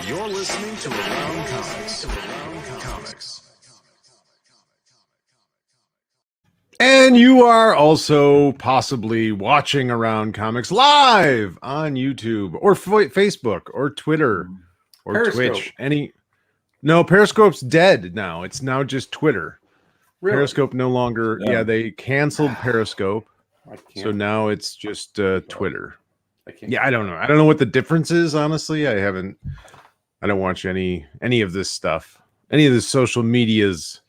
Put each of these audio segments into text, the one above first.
You're listening to Around Comics. And you are also possibly watching Around Comics live on YouTube or Facebook or Twitter or Periscope. Twitch. No, Periscope's dead now. It's now just Twitter. Really? Periscope no longer. Yeah, they canceled Periscope. So now it's just Twitter. I don't know. I don't know what the difference is, honestly. I don't watch any of this stuff. Any of the social medias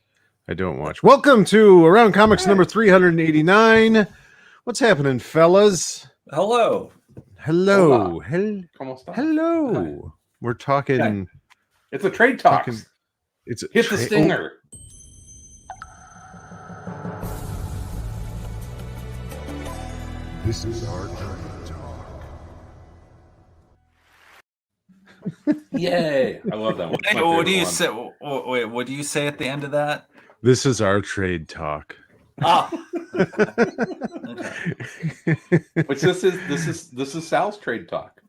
I don't watch. Welcome to Around Comics number 389. What's happening, fellas? Hello. Hello. Hi. We're talking. Yeah. It's a trade talk. Hit the stinger. This is our trade talk. Yay! I love that one. What do you say? Wait, what do you say at the end of that? This is our trade talk. Ah. Which this is Sal's trade talk.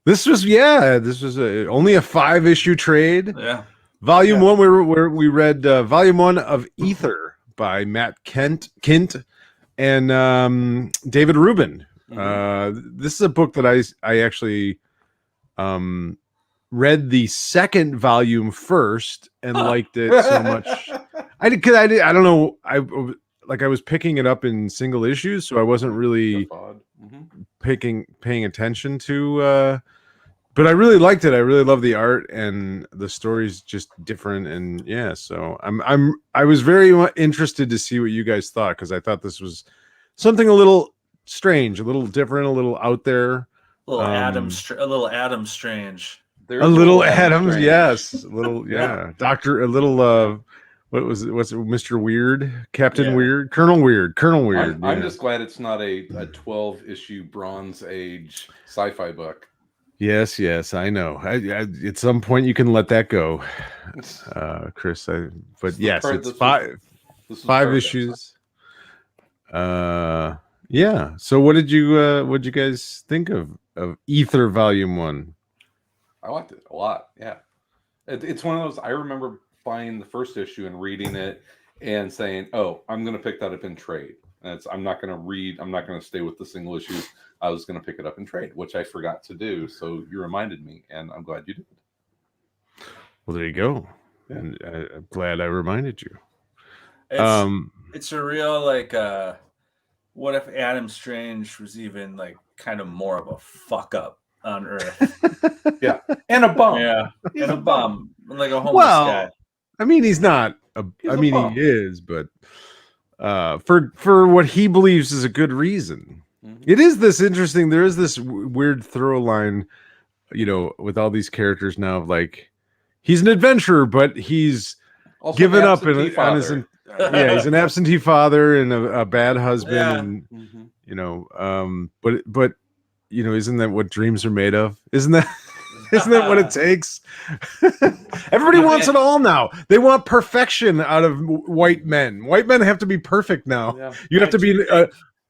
This was only a 5-issue trade. Yeah. Volume 1, where we read Volume 1 of Ether by Matt Kindt and David Rubin. This is a book that I actually read the second volume first and liked it so much. I don't know. I was picking it up in single issues, so I wasn't really paying attention to. But I really liked it. I really love the art, and the story's just different. And yeah, so I was very interested to see what you guys thought, because I thought this was something a little strange, a little different, a little out there. A little Adam Strange. A little Adams, yes. A little, yeah. Doctor, a little, what's it, Mr. Weird? Captain Weird? Colonel Weird. I'm just glad it's not a 12-issue Bronze Age sci-fi book. Yes, I know. I at some point you can let that go, Chris. It's five issues. Yeah. So what did you guys think of Ether Volume 1? I liked it a lot. Yeah, it's one of those. I remember buying the first issue and reading it and saying, "Oh, I'm going to pick that up in trade." And I'm not going to read. I'm not going to stay with the single issues. I was going to pick it up in trade, which I forgot to do. So you reminded me, and I'm glad you did. Well, there you go. Yeah. And I'm glad I reminded you. It's a real what if Adam Strange was even kind of more of a fuck up on Earth? Yeah, and a bum. Yeah, and a bum, like a homeless guy. I mean, he's not. He is, but for what he believes is a good reason. Mm-hmm. It is this interesting. There is this weird throw line, with all these characters now of he's an adventurer, but he's also given up on his. He's an absentee father and a bad husband, and but isn't that what dreams are made of? Isn't that what it takes? Everybody wants it all now. They want perfection out of white men. White men have to be perfect now. Yeah. You have to be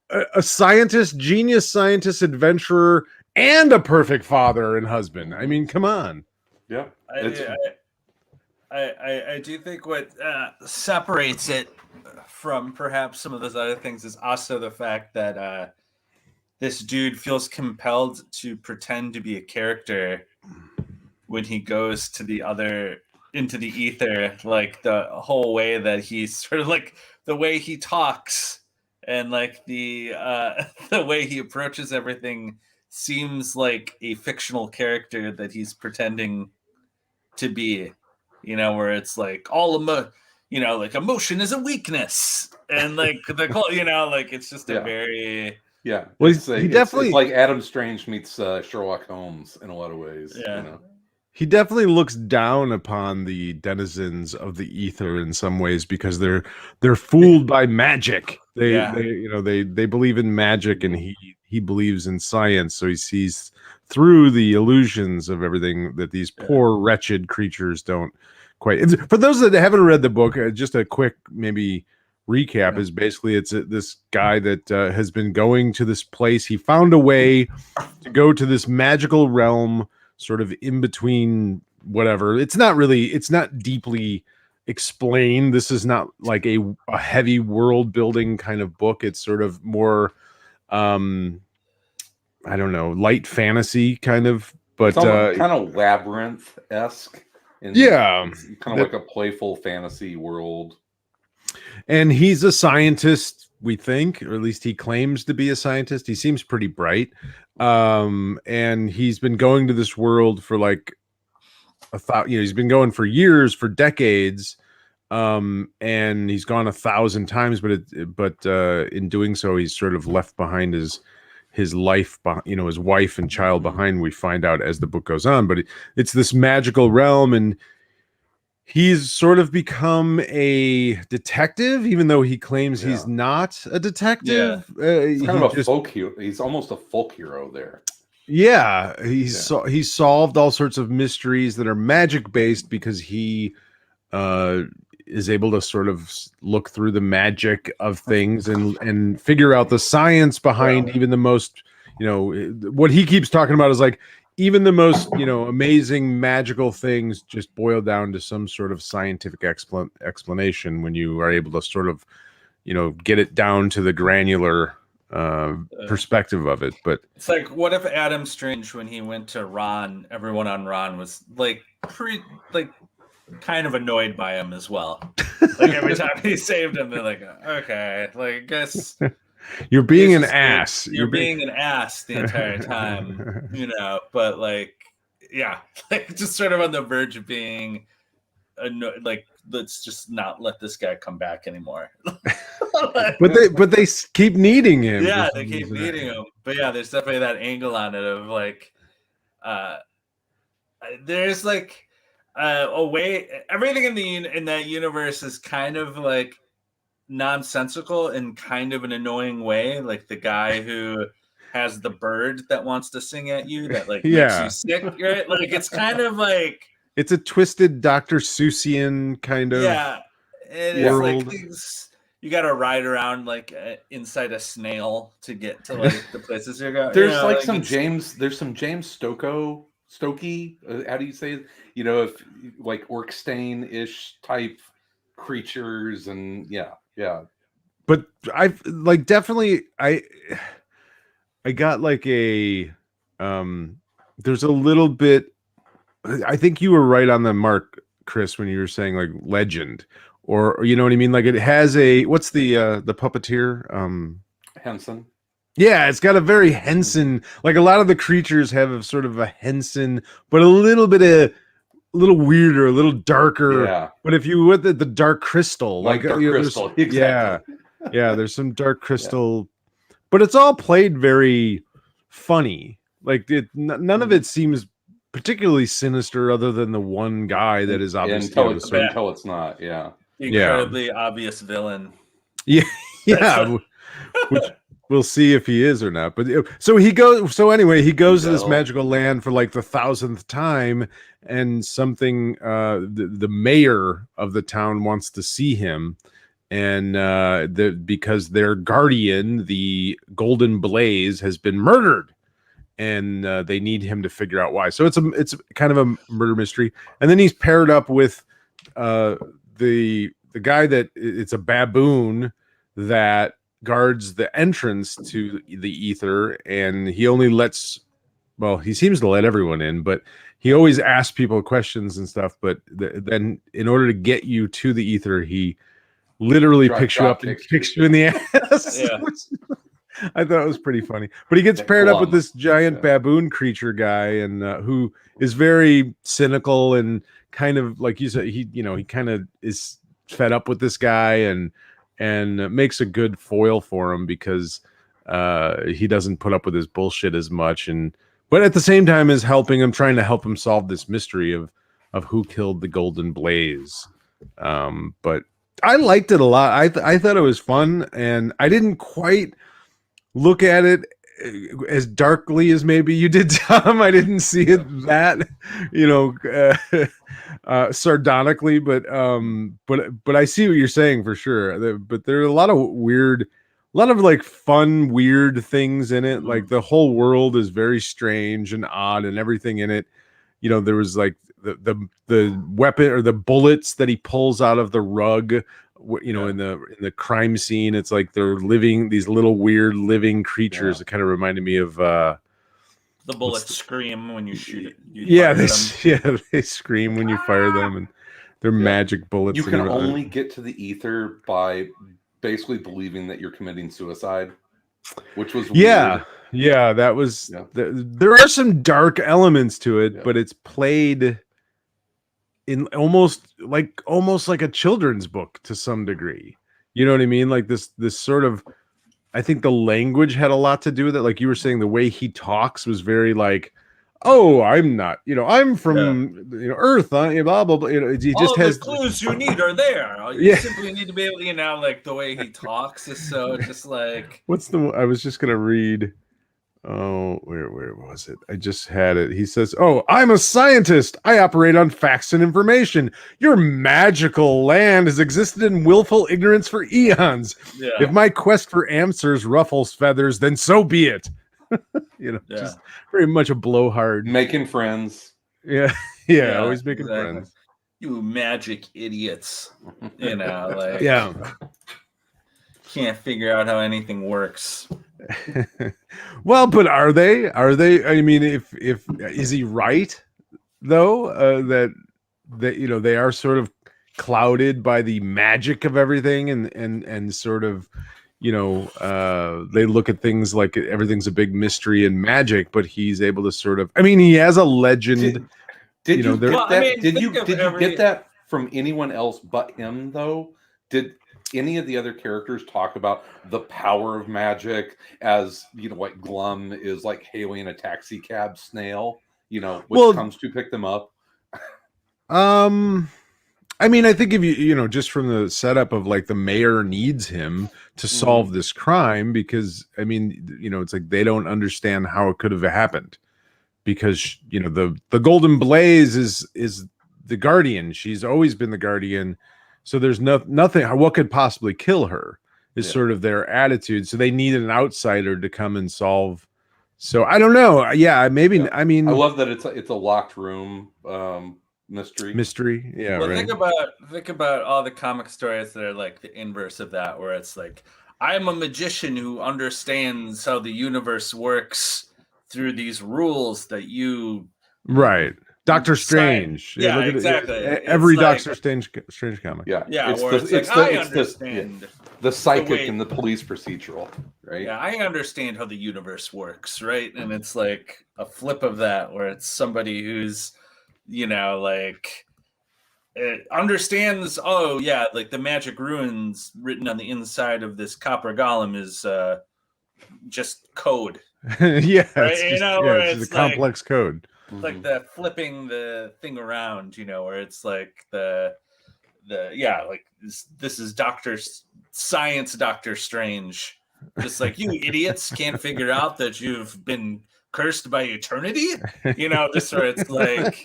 a scientist, genius scientist, adventurer, and a perfect father and husband. I mean, come on. Yeah. I do think what separates it from perhaps some of those other things is also the fact that this dude feels compelled to pretend to be a character when he goes into the ether, the whole way that he's sort of the way he talks and the way he approaches everything seems like a fictional character that he's pretending to be. Where it's emotion is a weakness, and it's just a very Well, it's like Adam Strange meets Sherlock Holmes in a lot of ways. Yeah, he definitely looks down upon the denizens of the ether in some ways because they're fooled by magic. They believe in magic, and he believes in science, so he sees through the illusions of everything that these poor wretched creatures don't quite. For those that haven't read the book, just a quick maybe recap is basically it's this guy that has been going to this place. He found a way to go to this magical realm sort of in between whatever. It's not deeply explained. This is not like a heavy world building kind of book. It's sort of more I don't know, light fantasy kind of, but kind of labyrinth-esque. Yeah, it's kind of like a playful fantasy world. And he's a scientist, we think, or at least he claims to be a scientist. He seems pretty bright. And he's been going to this world for like he's been going for years, for decades. And he's gone 1,000 times, but in doing so, he's sort of left behind his life, his wife and child behind. We find out as the book goes on, but it's this magical realm, and he's sort of become a detective, even though he claims he's not a detective. He's kind of a folk hero. He's almost a folk hero there. Yeah, he's solved all sorts of mysteries that are magic based because he is able to sort of look through the magic of things and figure out the science behind even the most, what he keeps talking about is like even the most, amazing magical things just boil down to some sort of scientific explanation when you are able to sort of, get it down to the granular perspective of it. But it's like, what if Adam Strange, when he went to Ron, everyone on Ron was like kind of annoyed by him as well. Like every time he saved him, they're like, okay, like I guess you're being an ass. You're being an ass the entire time, but like, yeah, like just sort of on the verge of being annoyed, like, let's just not let this guy come back anymore. but they keep needing him. Yeah, they keep needing him. But yeah, there's definitely that angle on it of like, there's like a way everything in that universe is kind of like nonsensical in kind of an annoying way. Like the guy who has the bird that wants to sing at you that like makes you sick, right? Like it's kind of like it's a twisted Dr. Seussian kind of and world. It's like you got to ride around like inside a snail to get to like the places you're going. There's like some James Stokey, how do you say it? If like Orkstein-ish type creatures, and yeah. But I've like definitely I got like a there's a little bit. I think you were right on the mark, Chris, when you were saying like legend, or you know what I mean. Like it has what's the puppeteer? Henson. Yeah, it's got a very Henson. Like a lot of the creatures have a sort of a Henson, but a little weirder, a little darker. Yeah. But if you with the dark crystal, like dark crystal, exactly. Yeah, there's some dark crystal, but it's all played very funny. Like none of it seems particularly sinister, other than the one guy that is obviously until it's not. Yeah, incredibly obvious villain. Yeah, which we'll see if he is or not. But anyway, he goes to this magical land for like the 1,000th time, and something the mayor of the town wants to see him, and because their guardian, the Golden Blaze, has been murdered, and they need him to figure out why. So it's kind of a murder mystery, and then he's paired up with the guy that it's a baboon that guards the entrance to the ether, and he only he seems to let everyone in, but he always asks people questions and stuff. But then in order to get you to the ether, he literally picks you up and kicks you in the ass. Yeah. I thought it was pretty funny. But he gets paired up with this giant baboon creature guy, and who is very cynical and kind of, like you said, he kind of is fed up with this guy, and makes a good foil for him because he doesn't put up with his bullshit as much, but at the same time is trying to help him solve this mystery of who killed the Golden Blaze. But I liked it a lot. I thought it was fun, and I didn't quite look at it as darkly as maybe you did, Tom. I didn't see it that, sardonically, but I see what you're saying for sure. But there are a lot of like fun, weird things in it. Like the whole world is very strange and odd, and everything in it. there was like the weapon or the bullets that he pulls out of the rug, in the crime scene. It's like they're these little weird living creatures. It kind of reminded me of the bullets scream when you shoot it. They scream when you fire them, and they're magic bullets. You can only get to the ether by basically believing that you're committing suicide, which was weird. That was there are some dark elements to it, but it's played in almost like a children's book to some degree. You know what I mean? Like this sort of, I think the language had a lot to do with it. Like you were saying, the way he talks was very like, oh, I'm not, I'm from Earth, blah blah blah. He just has the clues you need are there. You simply need to be able to, like the way he talks is so just like. I was just gonna read. Oh, where was it? I just had it. He says, "Oh, I'm a scientist. I operate on facts and information. Your magical land has existed in willful ignorance for eons. Yeah. If my quest for answers ruffles feathers, then so be it." Just very much a blowhard. Making friends. Yeah, always making friends. You magic idiots. Like can't figure out how anything works. Well, but are they? I mean, if is he right though? That they are sort of clouded by the magic of everything, and sort of they look at things like everything's a big mystery and magic, but he's able to sort of. I mean, he has a legend. Did you get that from anyone else but him though? Did any of the other characters talk about the power of magic as what Glum is like hailing a taxi cab snail, which comes to pick them up? I mean, I think if just from the setup of like the mayor needs him to solve this crime, because I mean, it's like they don't understand how it could have happened, because the Golden Blaze is the guardian. She's always been the guardian. So there's nothing. What could possibly kill her is sort of their attitude. So they need an outsider to come and solve. So I don't know. Yeah, maybe. Yeah. I mean, I love that it's a locked room mystery. Yeah. Well, right. Think about all the comic stories that are like the inverse of that, where it's like, I'm a magician who understands how the universe works through these rules that you. Right. Doctor Strange. Yeah, exactly. Every Doctor Strange comic. Yeah. I understand the psychic and the police procedural, right? Yeah, I understand how the universe works, right? And it's like a flip of that, where it's somebody who's, like it understands. Oh yeah, like the magic runes written on the inside of this copper golem is just code. Yeah, right? It's a complex code. Like the flipping the thing around, where it's like like this is Science Doctor Strange, just like you idiots can't figure out that you've been cursed by eternity, just where it's like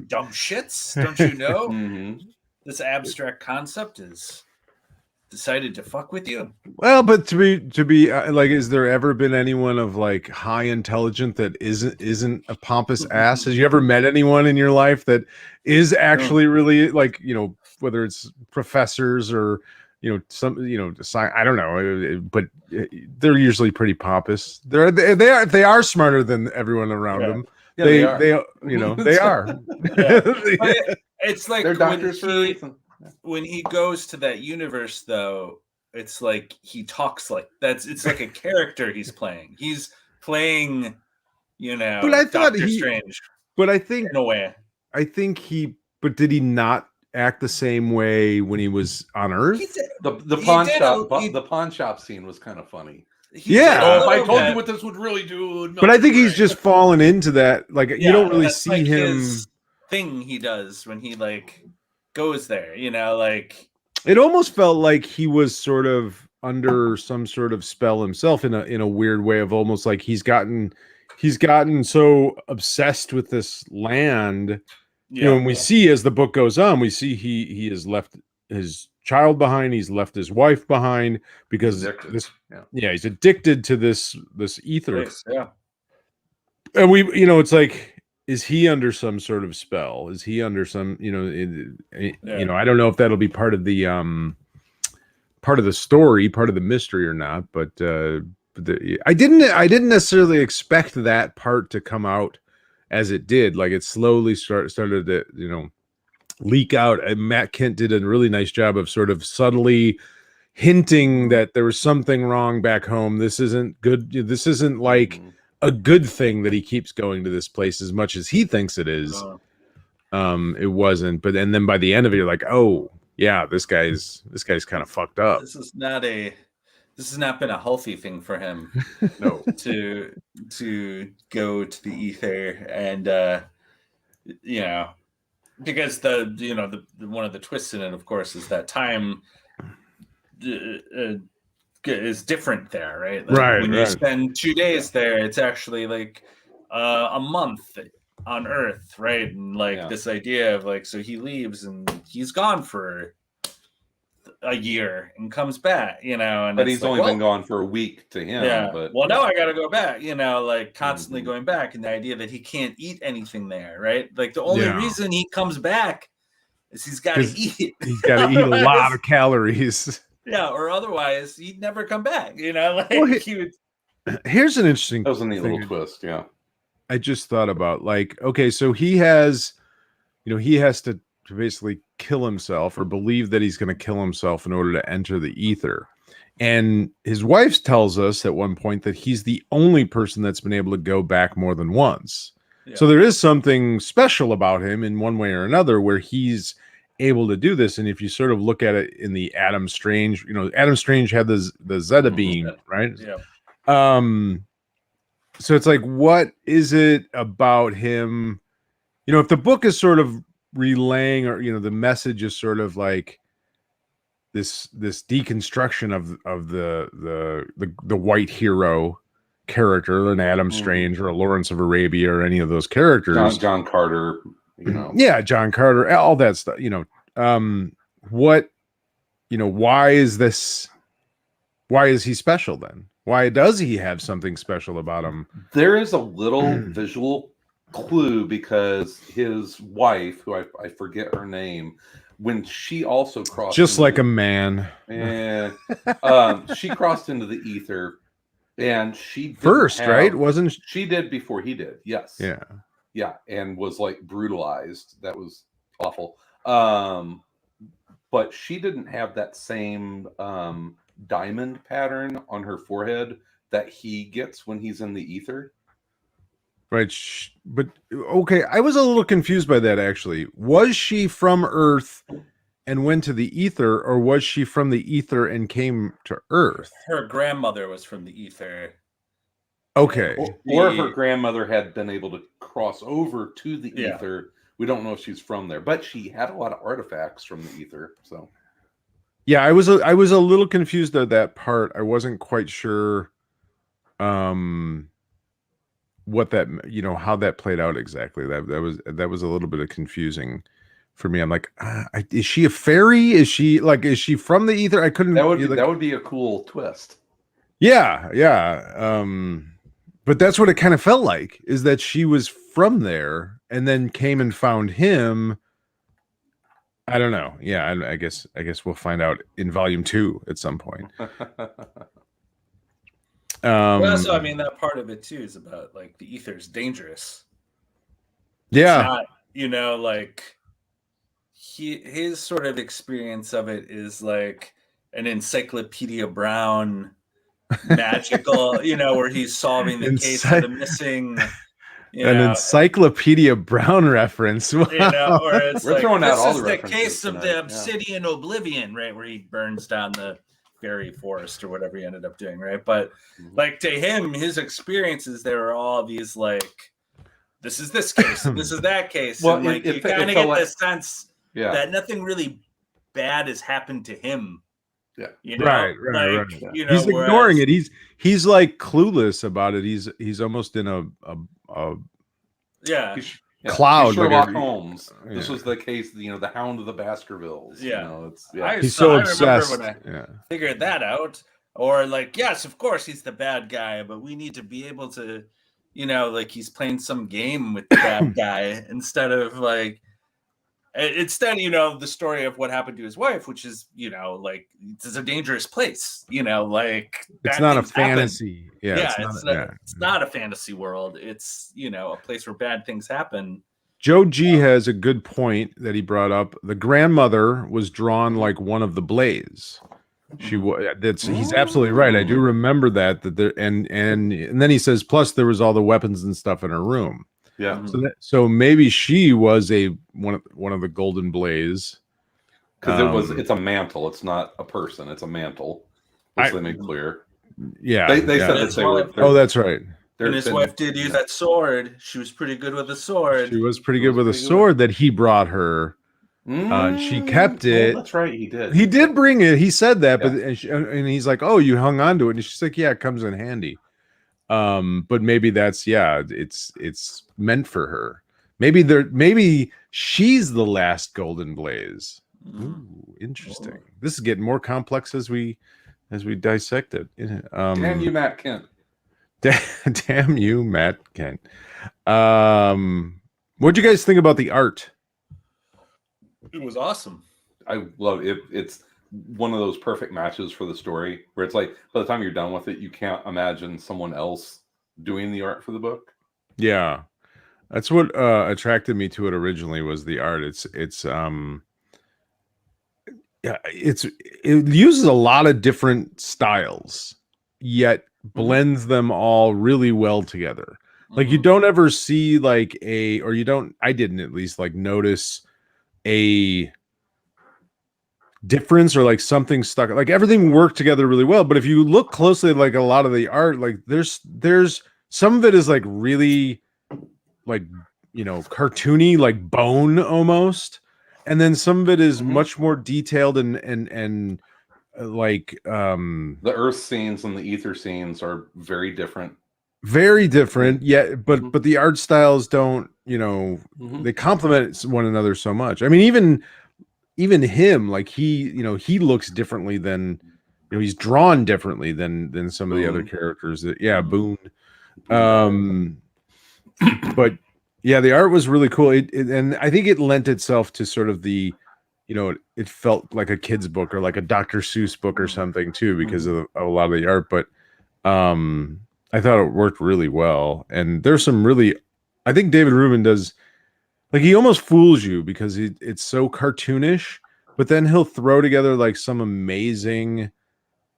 dumb shits, don't you know? This abstract concept is decided to fuck with you. Well, but to be like, is there ever been anyone of like high intelligence that isn't a pompous ass? Has you ever met anyone in your life that is actually really like, whether it's professors or some I don't know, but they're usually pretty pompous. They are smarter than everyone around them. Yeah, they are. It's like they're doctors for a reason. When he goes to that universe, though, it's like he talks like it's like a character he's playing. He's playing, but I thought Doctor Strange. But I think in a way, but did he not act the same way when he was on Earth? The pawn shop scene was kind of funny. If I told you what this would really do. But I think he's just fallen into that. Like you don't really see like him. His thing he does when he like goes there, like it almost felt like he was sort of under some sort of spell himself in a weird way, of almost like he's gotten so obsessed with this land. And we see as the book goes on, we see he has left his child behind, he's left his wife behind because he's addicted to this ether. Yeah. And we it's like is he under some sort of spell? Is he under some, you know, I don't know if that'll be part of the story, part of the mystery or not, but I didn't necessarily expect that part to come out as it did. Like it slowly started to, you know, leak out. And Matt Kindt did a really nice job of sort of subtly hinting that there was something wrong back home. This isn't good. This isn't like a good thing that he keeps going to this place as much as he thinks it is. It wasn't. But and then by the end of it, you're like, oh yeah, this guy's kind of fucked up. This has not been a healthy thing for him. No, to go to the ether and you know, because the one of the twists in it, of course, is that time is different there, right? Like Right. When you spend 2 days there, it's actually like a month on Earth, right? And like this idea of like, so he leaves and he's gone for a year and comes back, you know, and but he's only been gone for a week to him. Yeah. But well, now I got to go back, you know, like constantly going back, and the idea that he can't eat anything there, right? Like the only reason he comes back is he's got to eat. He's got to eat a lot of calories. Yeah, or otherwise he'd never come back, you know. Like he would. Here's an interesting. That was a neat little twist. Yeah, I just thought about like, okay, so he has, you know, he has to basically kill himself or believe that he's going to kill himself in order to enter the ether. And his wife tells us at one point that he's the only person that's been able to go back more than once. Yeah. So there is something special about him in one way or another where he's able to do this. And if you sort of look at it in the Adam Strange, you know, Adam Strange had the Zeta beam, right? Yeah. So it's like, what is it about him? You know, if the book is sort of relaying, or you know, the message is sort of like this deconstruction of the white hero character, an Adam Strange or a Lawrence of Arabia or any of those characters, John Carter, you know, John Carter, all that stuff, you know, what, you know, why is he special then? Why does he have something special about him? There is a little visual clue because his wife, who I forget her name, when she also crossed, just like a man, and she crossed into the ether, and she right? Wasn't she did before he did? Yes, yeah, and was like brutalized. That was awful. But she didn't have that same diamond pattern on her forehead that he gets when he's in the ether. Right, but okay, I was a little confused by that actually. Was she from Earth and went to the ether, or was she from the ether and came to Earth? Her grandmother was from the ether. Okay. Or her grandmother had been able to cross over to the ether. We don't know if she's from there, but she had a lot of artifacts from the ether. So, yeah, I was a little confused at that part. I wasn't quite sure what that, you know, how that played out exactly. That was a little bit of confusing for me. I'm like, is she a fairy? Is she from the ether? I couldn't. That would be a cool twist. Yeah. But that's what it kind of felt like, is that she was from there and then came and found him. I don't know. Yeah, I guess we'll find out in volume 2 at some point. Well, so I mean, that part of it too is about like the ether is dangerous. Yeah, it's not, you know, like his sort of experience of it is like an Encyclopedia Brown magical, you know, where he's solving the case of the missing. Encyclopedia Brown reference. Wow. You know, or it's we're throwing out all the references. This is the case of tonight. the Obsidian Oblivion, right, where he burns down the fairy forest or whatever he ended up doing, right? But like to him, his experiences, there are all these like, this is this case, and this is that case. Well, and like you kind of get the sense that nothing really bad has happened to him. Yeah. You know? Right. You know, he's ignoring it. He's like clueless about it. He's almost in a cloud. Sherlock Holmes. This was the case, you know, the Hound of the Baskervilles. Yeah. You know, he's so obsessed. I remember when I figured that out. Or like, yes, of course he's the bad guy, but we need to be able to you know, like he's playing some game with the bad guy instead of like, you know, the story of what happened to his wife, which is, you know, like it's a dangerous place, you know, like It's bad not a things happen. fantasy. Yeah, Yeah, it's not a fantasy world. It's, you know, a place where bad things happen. Joe G has a good point that he brought up. The grandmother was drawn like one of the Blaze. She was. He's absolutely right. I do remember that there, and then he says, plus there was all the weapons and stuff in her room. Yeah. So maybe she was one of the Golden Blaze. Because it's a mantle. It's not a person. It's a mantle. Which they make clear. Yeah. They said that they were. Oh, that's right. And his wife did use that sword. She was pretty good with a sword. She was pretty good with a sword that he brought her. She kept it. Oh, that's right. He did. He did bring it. He said that, but and he's like, "Oh, you hung on to it." And she's like, "Yeah, it comes in handy." But maybe that's it's meant for her. Maybe she's the last Golden Blaze. Ooh, interesting. This is getting more complex as we dissect it. Damn you, Matt Kindt. Damn you, Matt Kindt. What'd you guys think about the art? It was awesome. I love it. It's one of those perfect matches for the story where it's like by the time you're done with it, you can't imagine someone else doing the art for the book. Yeah, that's what attracted me to it originally was the art. It uses a lot of different styles, yet blends them all really well together. Like you don't ever see like I didn't at least like notice a difference or like something stuck. Like everything worked together really well. But if you look closely, like a lot of the art, like there's some of it is like really like, you know, cartoony, like bone almost. And then some of it is much more detailed and like the earth scenes and the ether scenes are very different. Very different, yeah, but the art styles don't, you know, they complement one another so much. I mean, even him, like he looks differently than, you know, he's drawn differently than some of the other characters. Boone. But yeah, the art was really cool. And I think it lent itself to sort of the, you know, it felt like a kid's book or like a Dr. Seuss book or something too, because of a lot of the art. But I thought it worked really well. And there's some really, I think David Rubin does, like he almost fools you because it's so cartoonish, but then he'll throw together like some amazing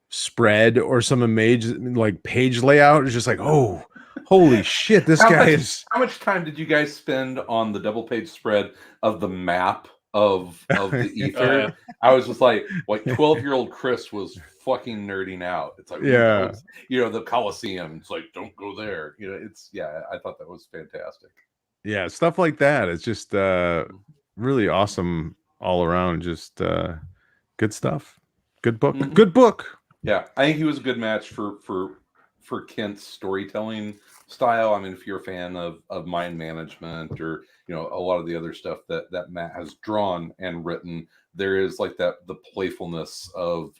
spread or some amazing like page layout. It's just like, oh, holy shit, this guy is. How much time did you guys spend on the double page spread of the map of the ether? I was just like 12-year-old Chris was fucking nerding out. It's like, you know, the Coliseum. It's like, don't go there. You know, I thought that was fantastic. Yeah, stuff like that. It's just really awesome all around. Just good stuff. Good book. Good book. Yeah, I think he was a good match for Kindt's storytelling style. I mean, if you're a fan of mind management or, you know, a lot of the other stuff that Matt has drawn and written, there is like the playfulness of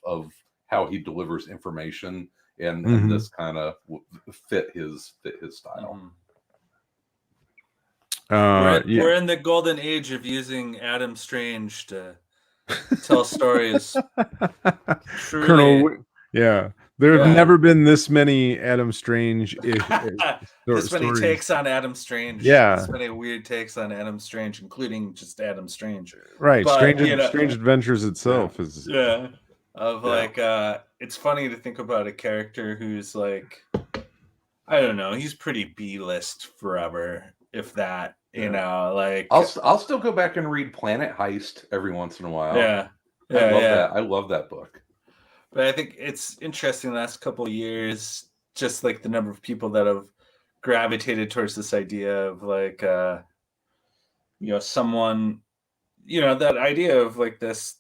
how he delivers information, and this kind of fit his style. We're in the golden age of using Adam Strange to tell stories. Colonel, there have never been this many Adam Strange. This many takes on Adam Strange. This many weird takes on Adam Strange, including just Adam Strange. Right, but, Strange Adventures itself is like it's funny to think about a character who's like, I don't know, he's pretty B-list forever, if that. You know, like I'll still go back and read Planet Heist every once in a while. I love that book. But I think it's interesting the last couple of years, just like the number of people that have gravitated towards this idea of like, you know, someone, you know, that idea of like this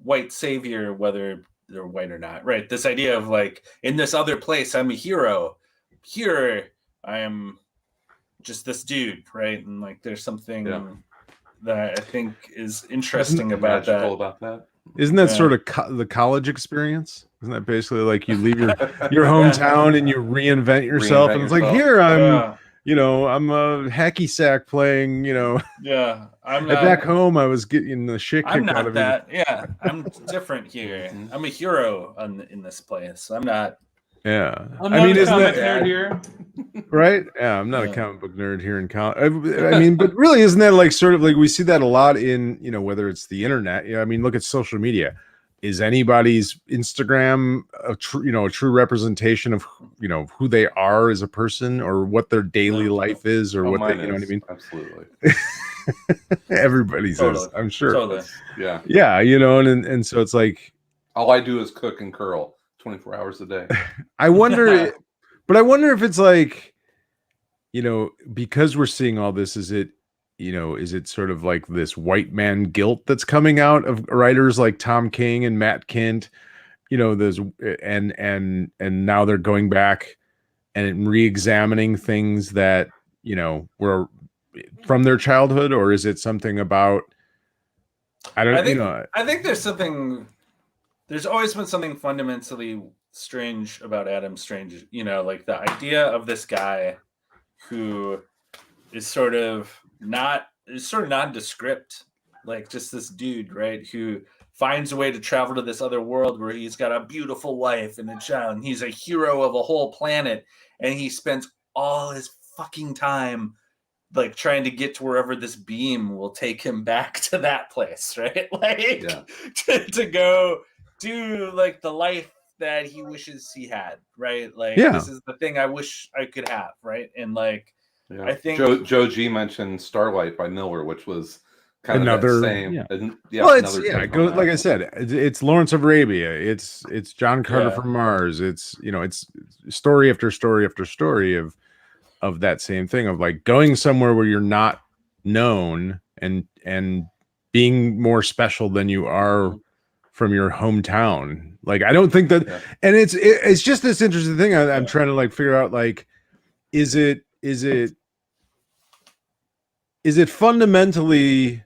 white savior, whether they're white or not, right? This idea of like, in this other place, I'm a hero. Here, I am just this dude, right? And like, there's something that I think is interesting about that. Isn't that sort of the college experience? Isn't that basically like you leave your hometown and you reinvent yourself? And it's like, here I'm a hacky sack playing, Yeah, I'm at not. back home I was getting the shit I'm kicked out not of me. that. Yeah, I'm different here. Mhm. I'm a hero in this place. I'm not. Yeah. I'm I not mean, a isn't comic that nerd here. right? Yeah, I'm not a Yeah. comic book nerd here in college. I mean, but really, isn't that like sort of like we see that a lot in, whether it's the internet? I mean, look at social media. Is anybody's Instagram a true representation of who they are as a person, or what their daily No. life is, or Oh, what they, mine you know what I is mean? absolutely. Everybody's is, Totally. I'm sure. Totally. Yeah. Yeah, and so it's like All I do is cook and curl 24 hours a day. I wonder, but I wonder if it's like, because we're seeing all this, is it sort of like this white man guilt that's coming out of writers like Tom King and Matt Kindt, those and now they're going back and re-examining things that, were from their childhood, or is it something about, I think there's something. There's always been something fundamentally strange about Adam Strange. Like the idea of this guy who is sort of nondescript, like just this dude, right? Who finds a way to travel to this other world where he's got a beautiful wife and a child, and he's a hero of a whole planet, and he spends all his fucking time like trying to get to wherever this beam will take him back to that place, right? Like to go do like the life that he wishes he had, right? Like this is the thing I wish I could have, right? And like I think Joe G mentioned Starlight by Miller, which was kind another of that same. Yeah. Well, it's it goes, like I said, it's Lawrence of Arabia, it's John Carter from Mars, it's it's story after story after story of that same thing of like going somewhere where you're not known and being more special than you are from your hometown. Like I don't think that, and it's just this interesting thing. I'm trying to like figure out like, is it fundamentally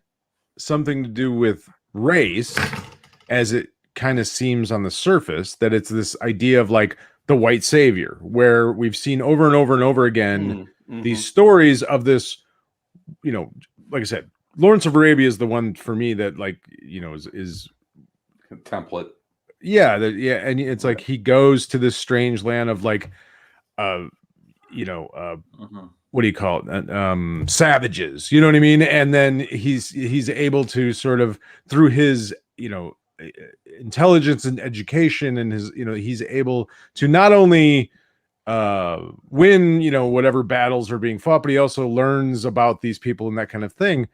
something to do with race, as it kind of seems on the surface, that it's this idea of like the white savior, where we've seen over and over and over again these stories of this, like I said, Lawrence of Arabia is the one for me that like, is template. Yeah. And it's like, he goes to this strange land of like, what do you call it? Savages, you know what I mean? And then he's able to sort of, through his, intelligence and education and his, he's able to not only win, whatever battles are being fought, but he also learns about these people and that kind of thing.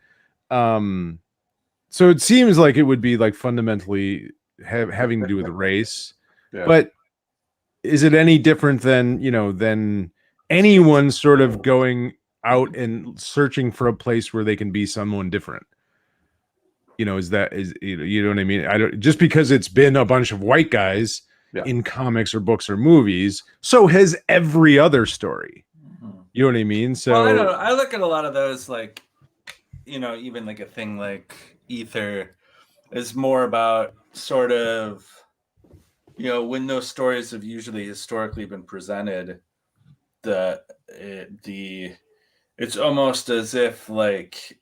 So it seems like it would be like fundamentally having to do with race, but is it any different than, than anyone sort of going out and searching for a place where they can be someone different? You know what I mean? I don't, just because it's been a bunch of white guys in comics or books or movies, so has every other story. You know what I mean? So well, I don't know. I look at a lot of those like, even like a thing like Ether is more about sort of, when those stories have usually historically been presented, it's almost as if like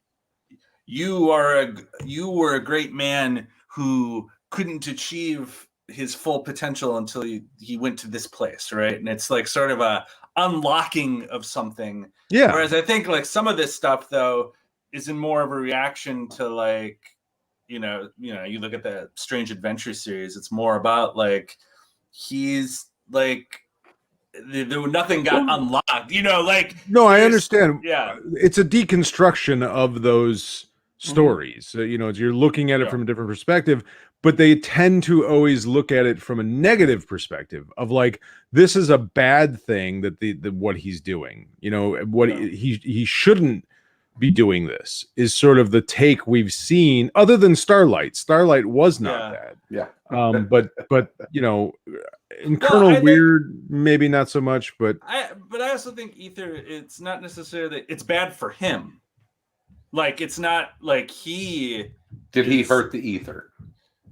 you were a great man who couldn't achieve his full potential until he went to this place, right? And it's like sort of a unlocking of something. Yeah. Whereas I think like some of this stuff though is in more of a reaction to like, you look at the Strange Adventure series, it's more about like he's like nothing got unlocked, like no, I understand. Yeah, it's a deconstruction of those stories. So, you're looking at it from a different perspective, but they tend to always look at it from a negative perspective of like, this is a bad thing that the what he's doing, he shouldn't be doing. This is sort of the take we've seen, other than Starlight was not bad. But in Colonel Weird, maybe not so much, but I also think Ether, it's not necessarily, it's bad for him. Like, it's not like he hurt the Ether?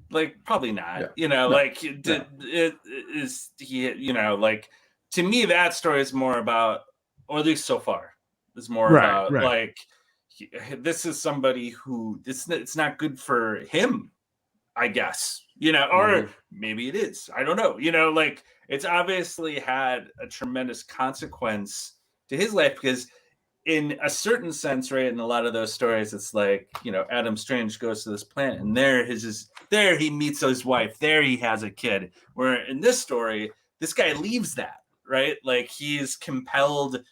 Like, probably not. Like it is he. Like, to me, that story is more about, or at least so far, It's more about like this is somebody who it's not good for him, I guess, or maybe it is. I don't know. Like it's obviously had a tremendous consequence to his life because in a certain sense, right, in a lot of those stories, it's like, Adam Strange goes to this planet and there he meets his wife. There he has a kid. Where in this story, this guy leaves that, right? Like he's compelled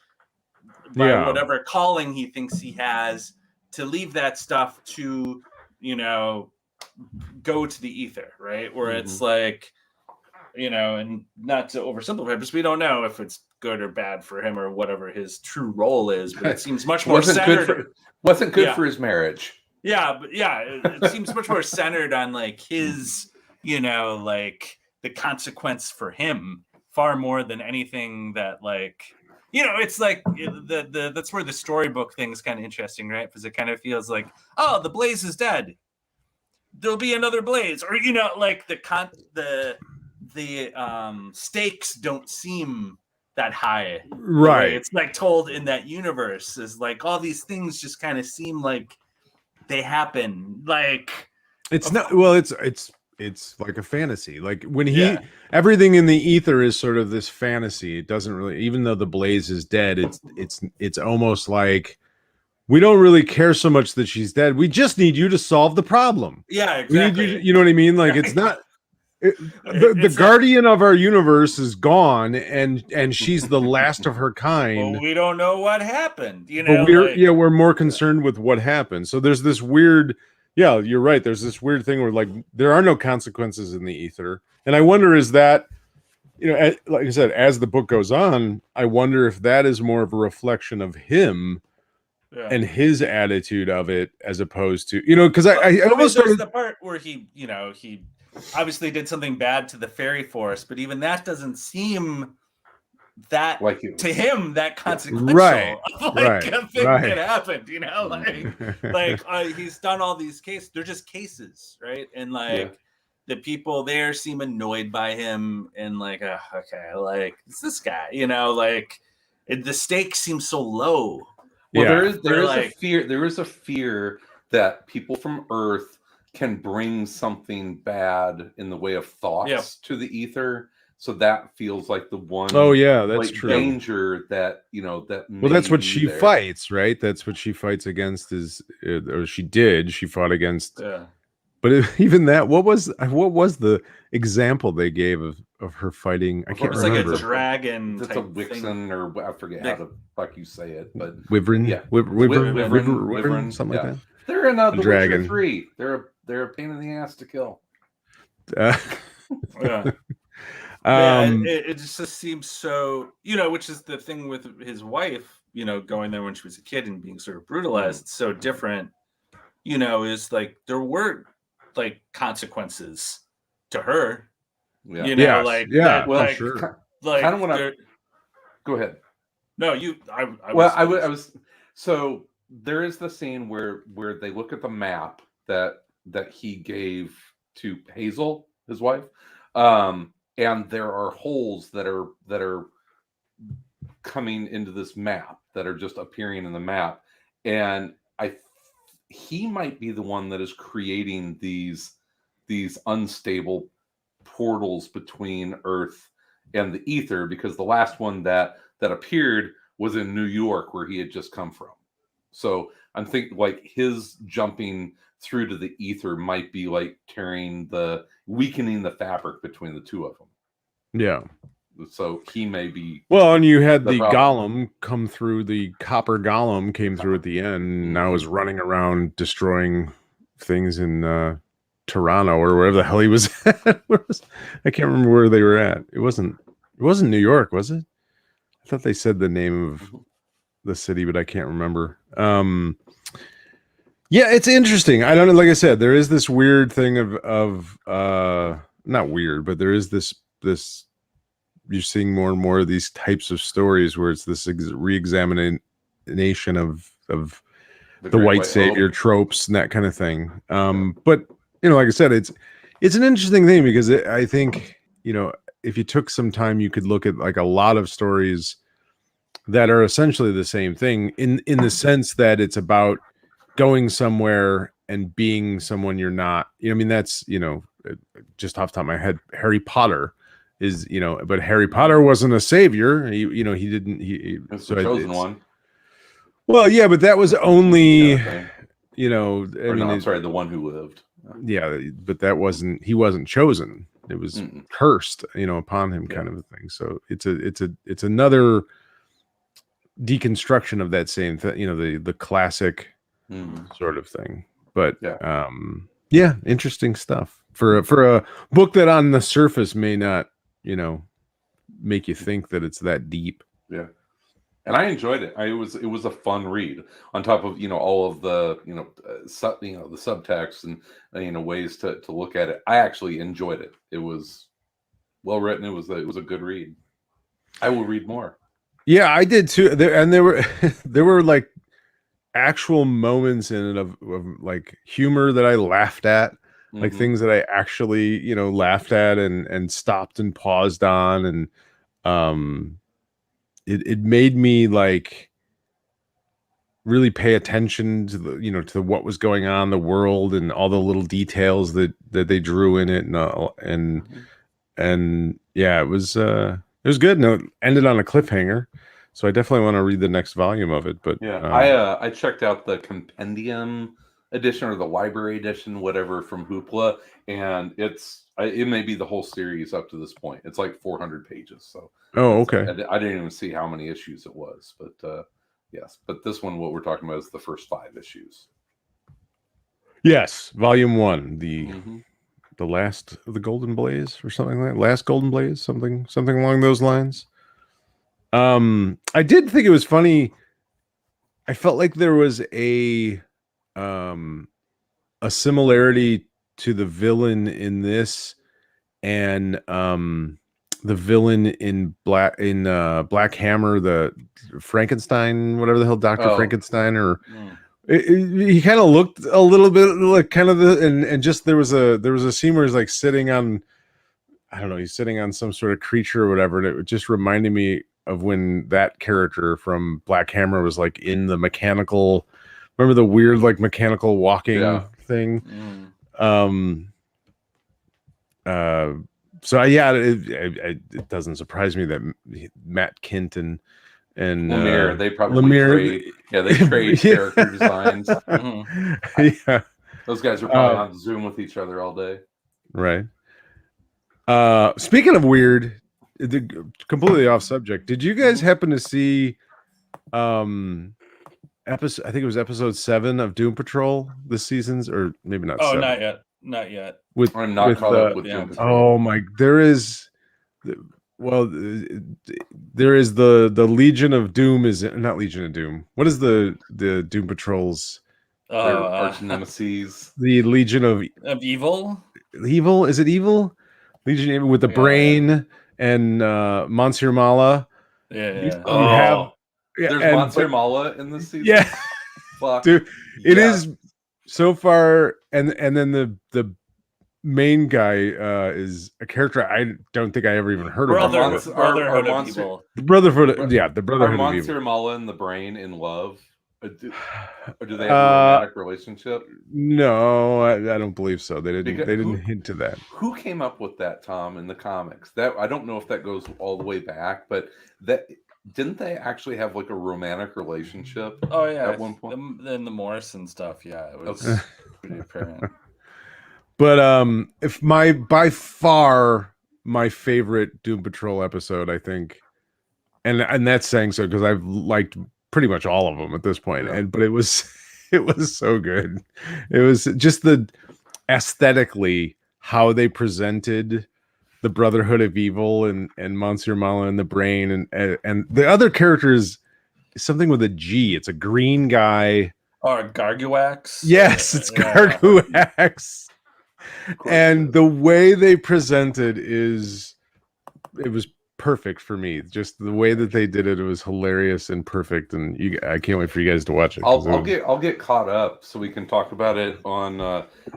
by whatever calling he thinks he has to leave that stuff to, go to the ether, right? Where it's like, and not to oversimplify, because we don't know if it's good or bad for him or whatever his true role is, but it seems much more centered. Wasn't good for his marriage. Yeah, but it seems much more centered on like his, like the consequence for him far more than anything that like, it's like that's where the storybook thing is kind of interesting, right? Because it kind of feels like, oh, the Blaze is dead. There'll be another Blaze, or like the stakes don't seem that high, right? It's like told in that universe is like all these things just kind of seem like they happen. Like it's not. Well, it's like a fantasy. Like when everything in the ether is sort of this fantasy. It doesn't really, even though the Blaze is dead, it's almost like we don't really care so much that she's dead. We just need you to solve the problem. Yeah, exactly. We need you know what I mean? Like it's not. The guardian of our universe is gone, and she's the last of her kind. Well, we don't know what happened, But we're more concerned with what happened. So there's this weird. Yeah, you're right. There's this weird thing where like there are no consequences in the ether, and I wonder is that, like I said, as the book goes on, I wonder if that is more of a reflection of him and his attitude of it, as opposed to because I almost there's the part where he obviously did something bad to the fairy forest, but even that doesn't seem that like to him that consequential. Right. A thing that happened, he's done all these cases. They're just cases, right? And like the people there seem annoyed by him and like, okay, like it's this guy, the stakes seem so low. Well, there is a fear. There is a fear that people from Earth can bring something bad in the way of thoughts to the ether. So that feels like the one. Oh yeah, that's true. Danger that that. Well, that's what she fights, right? That's what she fights against. Or she did. She fought against. Yeah. But even that, what was the example they gave of her fighting? I can't remember. Like a dragon. It's a Wixen, or I forget how the fuck you say it, but Wyvern. Yeah, Wyvern, something like that. They're in the Witcher 3. They're a pain in the ass to kill. It just seems so, which is the thing with his wife, going there when she was a kid and being sort of brutalized. It's so different, is like there were like consequences to her. Yeah. Sure. Like kind of want to go ahead. No, I was. So there is the scene where they look at the map that he gave to Hazel, his wife. And there are holes that are coming into this map that are just appearing in the map, and he might be the one that is creating these unstable portals between Earth and the ether, because the last one that appeared was in New York, where he had just come from. So I'm thinking like his jumping through to the ether might be like weakening the fabric between the two of them. Yeah. So he may be. Well, and you had the golem come through. The copper golem came through at the end. And now is running around destroying things in Toronto or wherever the hell he was at. I can't remember where they were at. It wasn't New York, was it? I thought they said the name of the city, but I can't remember. Yeah, it's interesting. I don't know. Like I said, there is this weird thing of not weird, but there is this you're seeing more and more of these types of stories where it's this re-examination of the white savior tropes and that kind of thing. But like I said, it's an interesting thing because I think if you took some time, you could look at like a lot of stories that are essentially the same thing in the sense that it's about going somewhere and being someone you're not. I mean, that's, just off the top of my head, Harry Potter is, but Harry Potter wasn't a savior. He didn't. It's the chosen one. Well, yeah, but that was only, the one who lived. Yeah, but that wasn't. He wasn't chosen. It was cursed, upon him, kind of a thing. So it's another deconstruction of that same thing, the classic sort of thing. But interesting stuff for a book that on the surface may not, make you think that it's that deep. Yeah. And I enjoyed it. It was a fun read. On top of all of the the subtext and ways to look at it. I actually enjoyed it. It was well written. It was a good read. I will read more. Yeah, I did too. There were like actual moments in it of like humor that I laughed at, like things that I actually laughed at and stopped and paused on, and it made me like really pay attention to the to what was going on in the world and all the little details that they drew in it, and yeah, it was good. No, it ended on a cliffhanger, so I definitely want to read the next volume of it. But yeah, I checked out the compendium edition or the library edition, whatever, from Hoopla, and it may be the whole series up to this point. It's like 400 pages. So okay. I didn't even see how many issues it was, but yes. But this one, what we're talking about, is the first 5 issues. Yes, volume 1, the last of the Golden Blaze or something like that. Last Golden Blaze, something along those lines. I did think it was funny. I felt like there was a similarity to the villain in this and the villain in Black Hammer, the Frankenstein, whatever the hell, Dr. Frankenstein, or he kind of looked a little bit like kind of and just there was a scene where he's like sitting on, I don't know, he's sitting on some sort of creature or whatever, and it just reminded me of when that character from Black Hammer was like in the mechanical, remember the weird like mechanical walking thing. So yeah, it doesn't surprise me that Matt Kindt and Lemire, they probably trade character designs. Yeah, those guys are probably on Zoom with each other all day. Right. Speaking of weird, completely off subject, did you guys happen to see episode, I think it was episode 7 of Doom Patrol this season's, or maybe not 7. Not yet. I'm not caught up with Doom Patrol. Oh my, there is the Legion of Doom, is not Legion of Doom. What is the Doom Patrol's arch nemesis? The Legion of Evil? Evil? Is it Evil? Legion with the brain and Monsieur Mala. Yeah. There's Monsieur Mala in this season. Yeah. Fuck. Dude, it is so far, and then the main guy is a character I don't think I ever even heard of. Brotherhood of Evil. The Brotherhood of Evil. Are Monsieur Mala and the brain in love? Or do they have a romantic relationship? No, I don't believe so. They didn't hint to that. Who came up with that, Tom, in the comics? That I don't know if that goes all the way back, but that didn't they actually have like a romantic relationship? Oh yeah, at one point. Then the Morrison stuff, yeah, it was pretty apparent. But if by far my favorite Doom Patrol episode, I think, and that's saying so because I've liked pretty much all of them at this point, but it was so good. It was just the aesthetically how they presented the Brotherhood of Evil and Monsieur Mala and the brain and the other characters, something with a G. It's a green guy. Or Garguax. Yes, it's Garguax. And the way they presented it was perfect for me. Just the way that they did it, it was hilarious and perfect. And I can't wait for you guys to watch it. I'll get caught up so we can talk about it on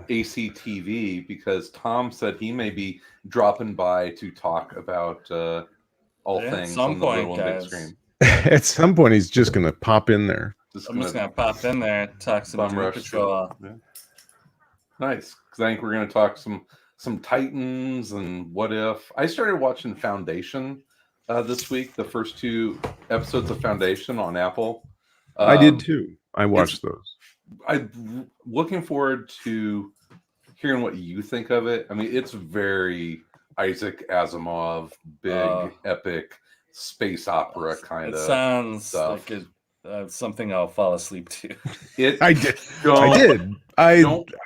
ACTV, because Tom said he may be dropping by to talk about all things on the little and big screen. At some point, he's just gonna pop in there. I'm just gonna pop in there and talk some bum Doom rush Patrol. Yeah. Nice, because I think we're gonna talk some Titans and What If. I started watching Foundation this week. The first 2 episodes of Foundation on Apple. I did too. I watched those. I'm looking forward to hearing what you think of it. I mean, it's very Isaac Asimov, big epic space opera kind of. It sounds stuff. like something I'll fall asleep to. I did. Don't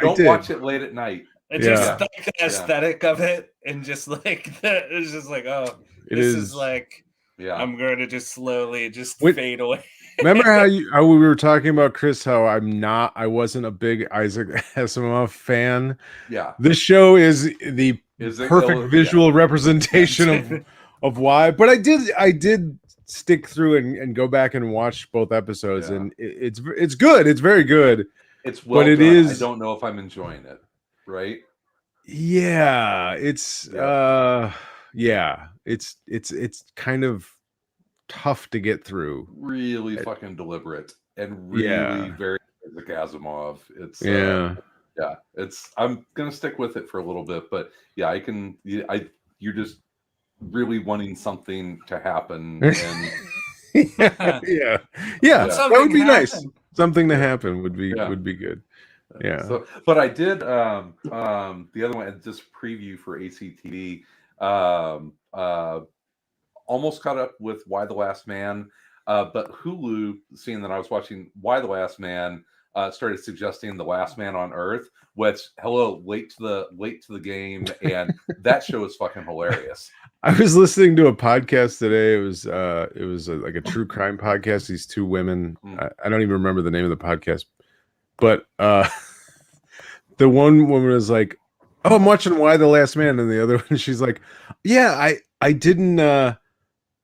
watch it late at night. It's just like the aesthetic of it, and just like it's just like, oh, this is like, I'm going to just slowly fade away. Remember how we were talking about, Chris, how I wasn't a big Isaac Asimov fan. Yeah. This show is the perfect visual representation of why. But I did stick through and go back and watch both episodes, and it's good. It's very good. It's well done. I don't know if I'm enjoying it. Right? Yeah. It's it's kind of tough to get through. Really fucking deliberate and really very Isaac Asimov. It's I'm gonna stick with it for a little bit, but you're just really wanting something to happen, and that would be nice. Something to happen would be good. Yeah. So, but I did the other one, just preview for ACTV. Almost caught up with Why the Last Man, but Hulu, seeing that I was watching Why the Last Man, started suggesting The Last Man on Earth, which late to the game, and that show is fucking hilarious. I was listening to a podcast today. It was like a true crime podcast. These 2 women, I don't even remember the name of the podcast, but the one woman was like, "Oh, I'm watching Why the Last Man," and the other one, she's like, "Yeah, I didn't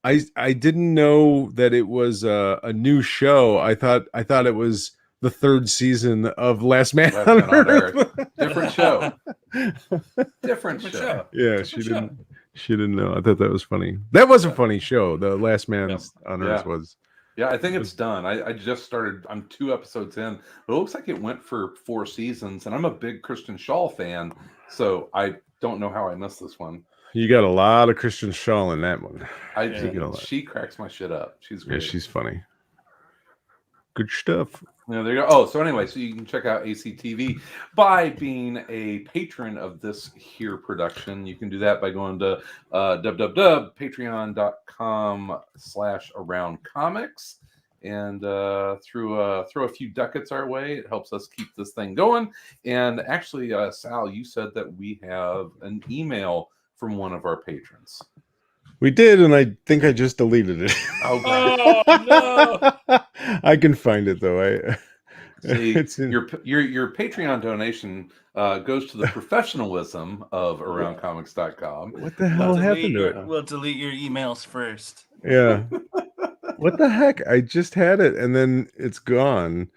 I didn't know that it was a new show. I thought it was the 3rd season of Last Man on Earth. Different show. Different show. Yeah, she didn't know. I thought that was funny. That was a funny show. The Last Man on Earth was. Yeah, I think it's done. I just started. I'm 2 episodes in, but it looks like it went for 4 seasons. And I'm a big Kristen Schaal fan, so I don't know how I missed this one. You got a lot of Kristen Schaal in that one. She cracks my shit up. She's great. Yeah, she's funny. Good stuff. Yeah, there you go. Oh, so anyway, so you can check out ACTV by being a patron of this here production. You can do that by going to www.patreon.com/aroundcomics and throw a few ducats our way. It helps us keep this thing going. And actually, Sal, you said that we have an email from one of our patrons. We did, and I think I just deleted it. Oh no! I can find it though. See, your Patreon donation goes to the professionalism of AroundComics.com. What the hell happened to it? We'll delete your emails first. Yeah. What the heck? I just had it, and then it's gone.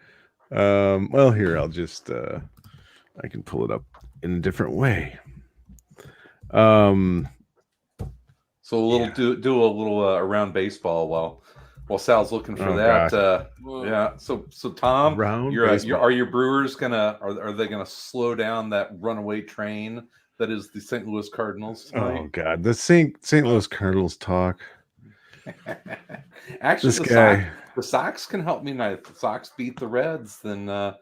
Well, here I'll just I can pull it up in a different way. So do a little around baseball while Sal's looking for that. So Tom, are your Brewers are they gonna slow down that runaway train that is the St. Louis Cardinals tonight? Oh God, the St. Louis Cardinals talk. Actually, the Sox can help me tonight. If the Sox beat the Reds, then the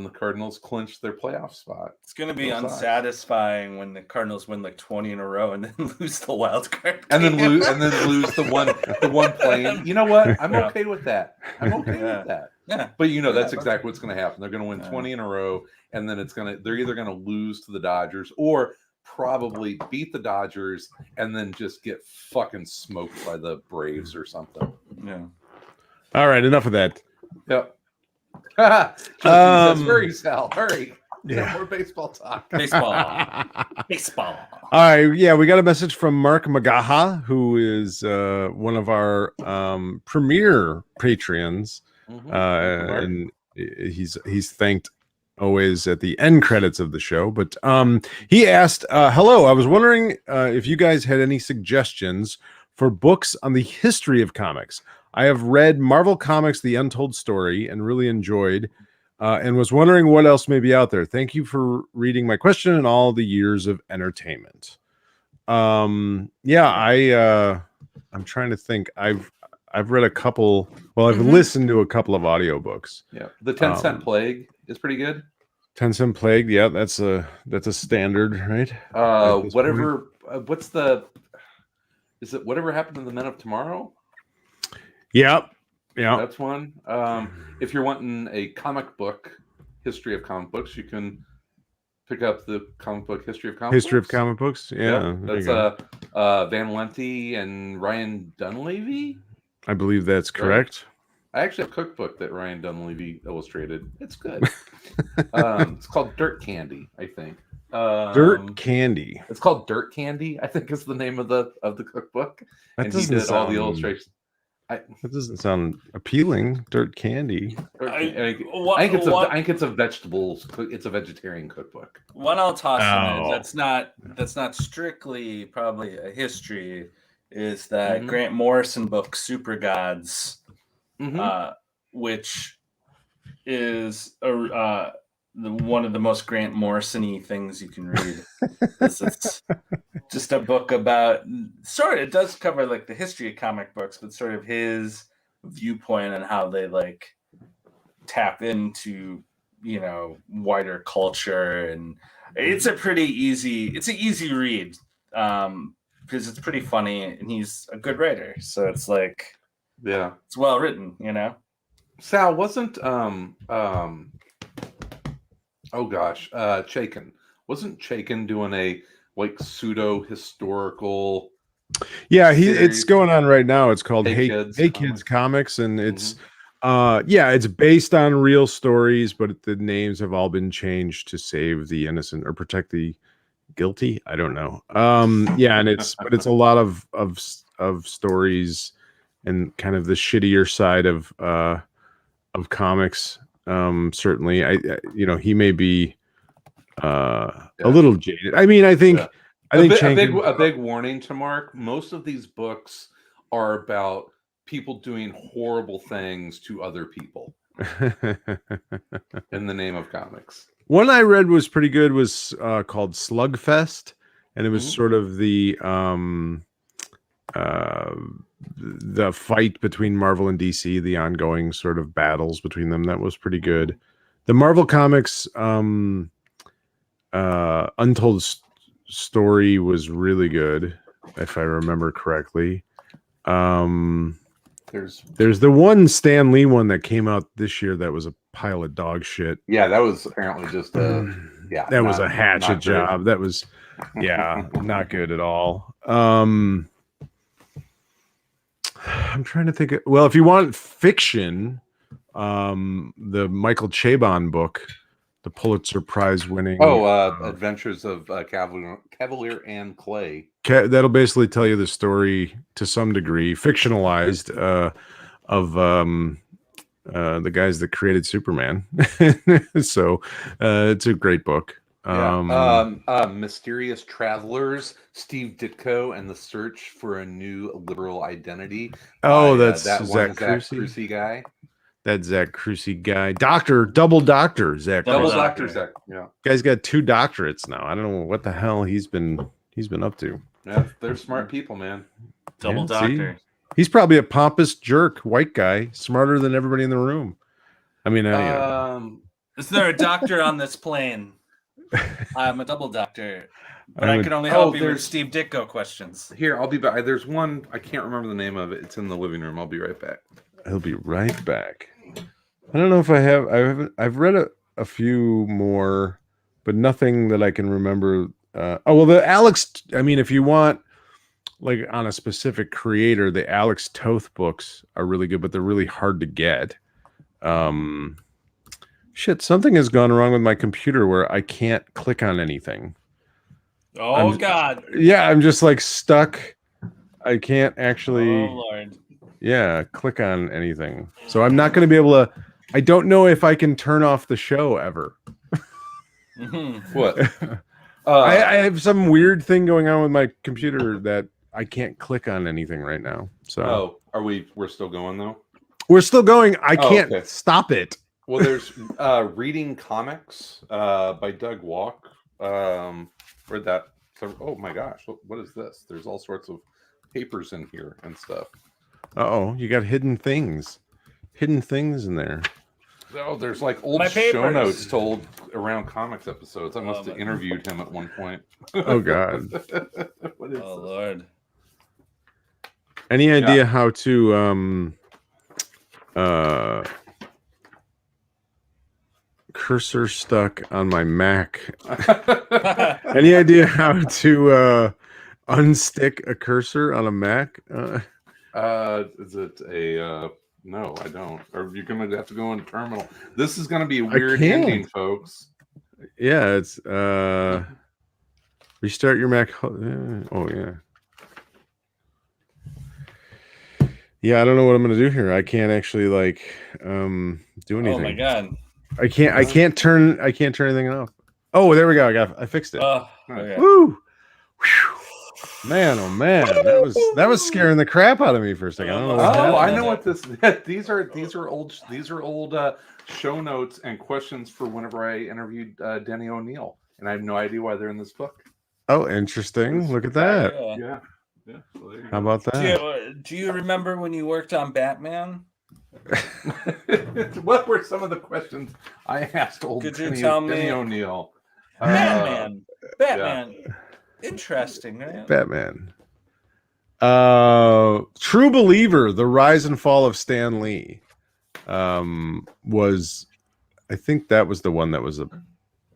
Cardinals clinch their playoff spot. It's going to be unsatisfying when the Cardinals win like 20 in a row and then lose the wild card, and then lose the one playing. You know what? I'm okay with that. I'm okay with that. Yeah, but that's exactly what's going to happen. They're going to win 20 in a row, and then they're either going to lose to the Dodgers or probably beat the Dodgers and then just get fucking smoked by the Braves or something. Yeah. All right, enough of that. Yep. Hurry, Sal, hurry. Yeah. No more baseball talk. Baseball. All right. Yeah, we got a message from Mark Magaha, who is one of our premier Patreons. And he's thanked always at the end credits of the show. But he asked, hello, I was wondering if you guys had any suggestions for books on the history of comics. I have read Marvel Comics: The Untold Story and really enjoyed, and was wondering what else may be out there. Thank you for reading my question and all the years of entertainment. I'm trying to think. I've read a couple. Well, I've listened to a couple of audiobooks. Yeah, the 10-Cent Plague is pretty good. 10-Cent Plague, yeah, that's a standard, right? Whatever. What's the? Is it Whatever Happened to the Men of Tomorrow? Yep. Yeah, That's one. If you're wanting a comic book history of comic books, you can pick up the comic book history of comic History books. of Comic Books. Yeah, that's Van Lente and Ryan Dunleavy. I believe that's correct. I actually have a cookbook that Ryan Dunleavy illustrated. It's good. It's called Dirt Candy, I think. Dirt Candy. It's called Dirt Candy, I think is the name of the cookbook. That and he did all the illustrations. That doesn't sound appealing. Dirt Candy. I think it's a vegetables. It's a vegetarian cookbook. One I'll toss in that's not strictly probably a history is that Grant Morrison book Super Gods, which is one of the most Grant Morrison-y things you can read. It's just a book about it does cover like the history of comic books, but sort of his viewpoint and how they like tap into wider culture, and it's an easy read because it's pretty funny and he's a good writer, so it's like it's well written. Sal, wasn't Chaykin doing a like pseudo historical? Yeah, it's going on right now. It's called Hey Kids Comics, and it's it's based on real stories, but the names have all been changed to save the innocent or protect the guilty. I don't know. And it's a lot of stories and kind of the shittier side of comics. Certainly, he may be a little jaded. I mean, I think a big warning to Mark. Most of these books are about people doing horrible things to other people in the name of comics. One I read was pretty good. Was called Slugfest, and it was sort of the fight between Marvel and DC, the ongoing sort of battles between them. That was pretty good. The Marvel Comics Untold Story was really good, if I remember correctly. There's the one Stan Lee one that came out this year that was a pile of dog shit. Yeah, that was apparently just was a hatchet job. That was not good at all. I'm trying to think if you want fiction, the Michael Chabon book, the Pulitzer Prize winning Adventures of Cavalier and Clay. That'll basically tell you the story to some degree, fictionalized, of the guys that created Superman. So it's a great book. Mysterious Travelers, Steve Ditko and the Search for a New Liberal Identity. That's that Zach Crucy guy. That Zach Crucy guy. Double doctor Zach. Zach. Yeah. Guy's got 2 doctorates now. I don't know what the hell he's been up to. Yeah, they're smart people, man. Double doctor. See? He's probably a pompous jerk, white guy, smarter than everybody in the room. I mean, is there a doctor on this plane? I'm a double doctor, but I can only help you with Steve Ditko questions. Here, I'll be back. There's one, I can't remember the name of it. It's in the living room. I'll be right back. He'll be right back. I don't know if I've read a few more, but nothing that I can remember. The Alex, I mean, if you want like on a specific creator, the Alex Toth books are really good, but they're really hard to get. Something has gone wrong with my computer where I can't click on anything. God. Yeah, I'm just like stuck. I can't actually. Oh Lord. Yeah, click on anything. So I'm not going to be able to. I don't know if I can turn off the show ever. What? I have some weird thing going on with my computer that I can't click on anything right now. So We're still going though? We're still going. I can't stop it. Well, there's Reading Comics by Doug Walk. Read that. Oh my gosh, what is this? There's all sorts of papers in here and stuff. Oh, you got hidden things in there. Oh, there's like old show notes told around comics episodes. I must have interviewed him at one point. Oh God. What is this? Lord. Any idea how to cursor stuck on my Mac? Any idea how to unstick a cursor on a Mac? Is it a no, I don't. Or you're gonna have to go in terminal. This is gonna be a weird ending, folks. Yeah, it's restart your Mac. Oh yeah. Yeah, I don't know what I'm gonna do here. I can't actually like do anything. Oh my God. I can't turn anything off. Oh, there we go. I fixed it. Okay. Woo! Whew. Man, oh man, that was scaring the crap out of me for a second. I don't know what happened. I know what this. These are old show notes and questions for whenever I interviewed Denny O'Neil, and I have no idea why they're in this book. Oh, interesting. Look at that. Yeah. So there you How about that? Do you remember when you worked on Batman? What were some of the questions I asked old Denny O'Neil? Batman. Yeah. Interesting, right? Batman. True Believer, The Rise and Fall of Stan Lee. Was I think that was the one that was a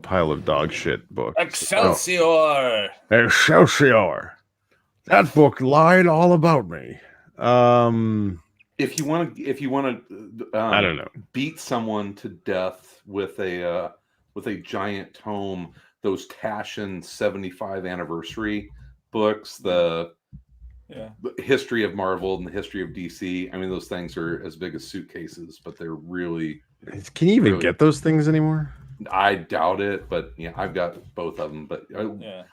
pile of dog shit book. Excelsior. Oh. Excelsior. That book lied all about me. If you want to, I don't know, beat someone to death with a giant tome, those Taschen 75 anniversary books, the history of Marvel and the history of DC. I mean, those things are as big as suitcases, but they're really. Can you even get those things anymore? I doubt it, but yeah, I've got both of them. But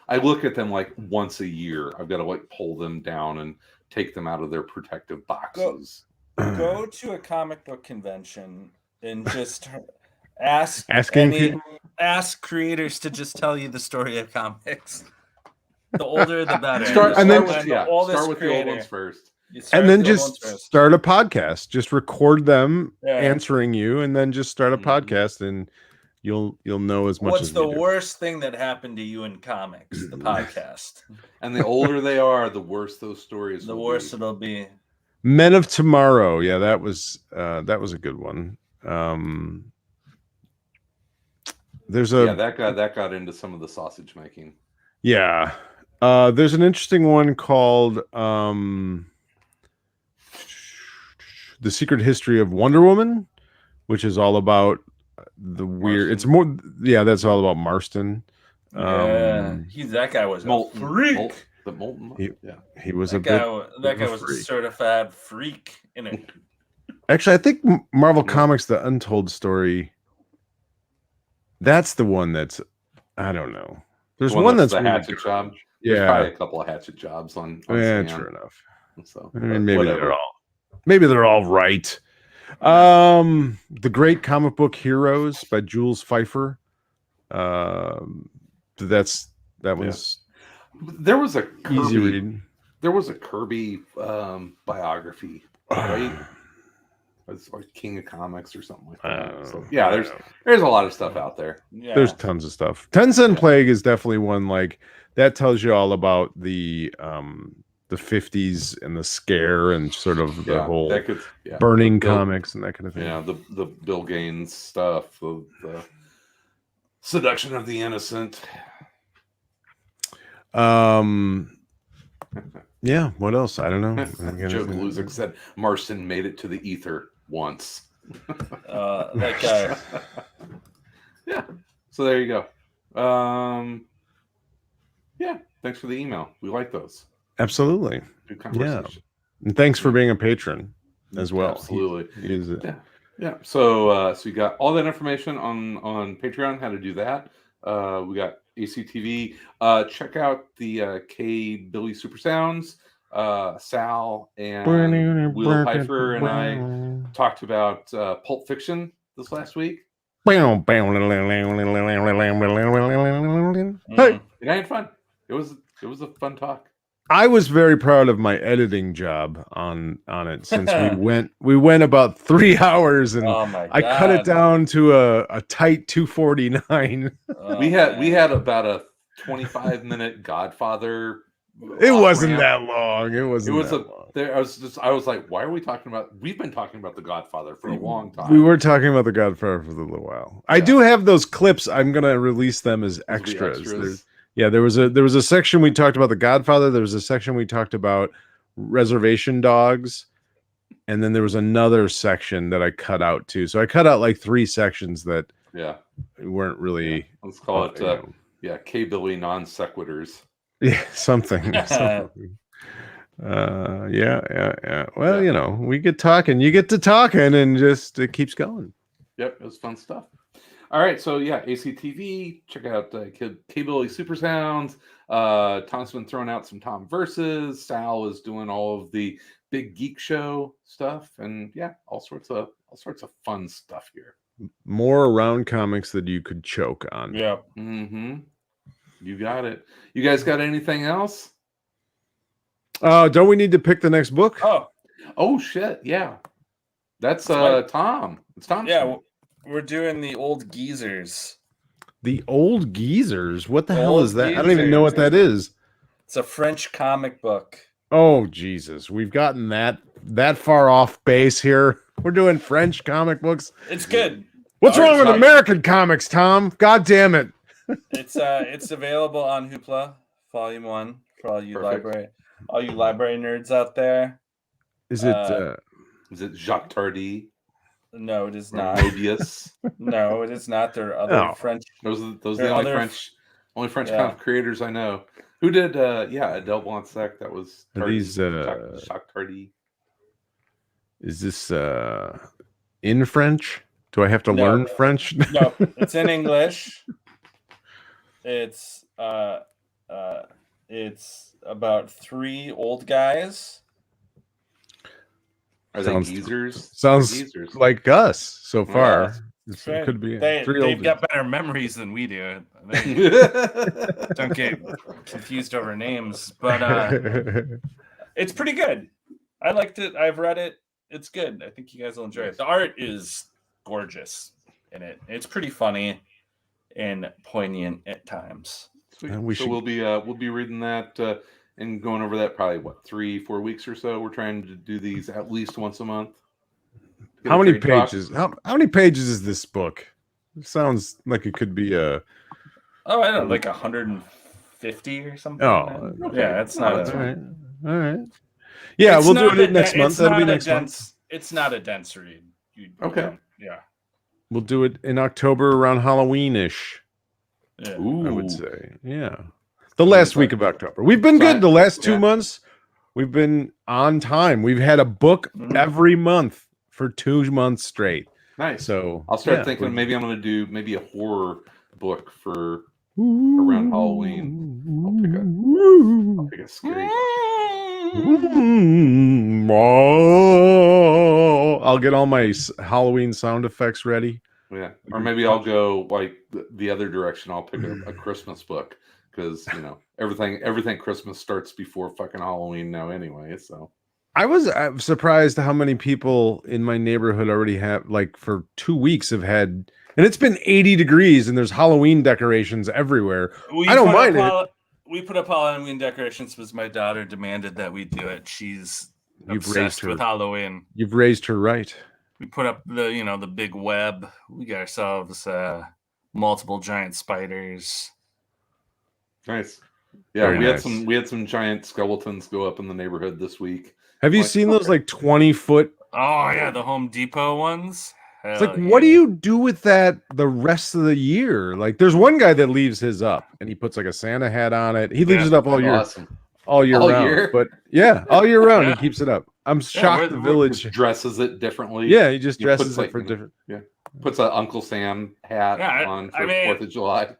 I look at them like once a year. I've got to like pull them down and take them out of their protective boxes. Go to a comic book convention and just ask creators to just tell you the story of comics. The older, the better. Start with the old ones first. And then just start a podcast. Just record them answering you, and then just start a podcast, and you'll know as much. What's the worst thing that happened to you in comics? The podcast. And the older they are, the worse those stories. The worse it'll be. Men of Tomorrow. Yeah, that was a good one. There's that got into some of the sausage making. Yeah. There's an interesting one called The Secret History of Wonder Woman, which is all about the weird. It's more, that's all about Marston. That guy was a freak. The molten. He was that guy was a certified freak in it. Actually, I think Marvel Comics: The Untold Story. That's the one that's, I don't know. There's one that's the hatchet job. Yeah, there's probably a couple of hatchet jobs on true enough. So maybe they're all right. The Great Comic Book Heroes by Jules Pfeiffer. That one's. There was a Kirby, easy read. There was a Kirby biography, right? It's like King of Comics or something like that. So there's a lot of stuff out there. Yeah. There's tons of stuff. 10 Cent Plague is definitely one like that tells you all about the 50s and the scare and sort of the whole burning comics and that kind of thing. Yeah, the Bill Gaines stuff, the seduction of the innocent. Yeah, what else? I don't know. Joe Galuzik said Marston made it to the ether once. That guy. Yeah. So there you go. Yeah. Thanks for the email. We like those. Absolutely. Good conversation. Yeah. And thanks for being a patron as well. Absolutely. He is Yeah. So you got all that information on Patreon, how to do that. We got ACTV. Check out the K Billy Super Sounds. Sal and Will Pfeiffer and I talked about Pulp Fiction this last week. Hey. And I had fun. It was a fun talk. I was very proud of my editing job on it since we went about 3 hours and Oh my God. I cut it down to a tight 2:49. We had about a 25-minute Godfather. It wasn't that long. It was I was like, why are we talking about? We've been talking about the Godfather for a long time. We were talking about the Godfather for a little while. Yeah. I do have those clips. I'm gonna release them as extras. There was a section we talked about the Godfather. There was a section we talked about Reservation Dogs, and then there was another section that I cut out too. So I cut out like 3 sections that weren't really. Yeah. Let's call it K-Billy non sequiturs. Yeah, something. Well, we get talking. You get to talking, and just it keeps going. Yep, it was fun stuff. All right, so ACTV. Check out K-Billy Super Sounds. Tom's been throwing out some Tom verses. Sal is doing all of the big geek show stuff, and all sorts of fun stuff here. More around comics that you could choke on. Yeah. Mm-hmm. You got it. You guys got anything else? Don't we need to pick the next book? Oh shit! Yeah, that's Tom. It's Tom. Yeah, we're doing the Old Geezers. The Old Geezers. What the hell is that? I don't even know what that is. It's a French comic book. Oh Jesus, we've gotten that far off base here. We're doing French comic books. It's good. What's wrong with American comics, Tom? God damn it! It's available on Hoopla, Volume 1 for all you library nerds out there. Is it Jacques Tardy? No, it is not. Mobius? No, it is not. There are other French. Those are the only French comic creators I know. Who did? Adele Blanc-Sec. That was Tardy. These Jacques Tardy. Is this in French? Do I have to learn French? No, it's in English. It's about 3 old guys. Are they geezers? Sounds geezers. like us so far. Yeah, it could be. They've got better memories than we do. Don't get confused over names, but it's pretty good. I liked it. I've read it. It's good. I think you guys will enjoy it. The art is gorgeous in it. It's pretty funny and poignant at times. We'll be reading that and going over that probably 3-4 weeks or so. We're trying to do these at least once a month. How many pages? How many pages is this book? It sounds like it could be I don't know, like 150 or something. Oh, okay. Yeah, it's not. All right. Yeah, we'll do it next month. That'll be next month. It's not a dense read. Okay. Yeah. We'll do it in October around Halloween-ish. Yeah. Ooh. I would say. Yeah. The last week of October. We've been good the last 2 months. We've been on time. We've had a book every month for 2 months straight. Nice. So I'll start thinking maybe I'm going to do a horror book for around Halloween. I'll pick a scary book. I'll get all my Halloween sound effects ready. Yeah. Or maybe I'll go like the other direction. I'll pick a Christmas book because, everything Christmas starts before fucking Halloween now anyway. So I'm surprised how many people in my neighborhood already have, like, for 2 weeks have had, and it's been 80 degrees and there's Halloween decorations everywhere. I don't mind it. We put up Halloween decorations because my daughter demanded that we do it. She's obsessed with Halloween. You've raised her right. We put up the big web. We got ourselves multiple giant spiders. Nice. Yeah, we had some giant skeletons go up in the neighborhood this week. Have you seen those like 20-foot? Oh yeah, the Home Depot ones. It's like, what do you do with that the rest of the year? Like, there's one guy that leaves his up and he puts like a Santa hat on it. He leaves it up all year. Awesome. All year round. But yeah, all year round he keeps it up. I'm shocked the village dresses it differently. Yeah, he just dresses it for different. Yeah, puts an Uncle Sam hat on for 4th of July.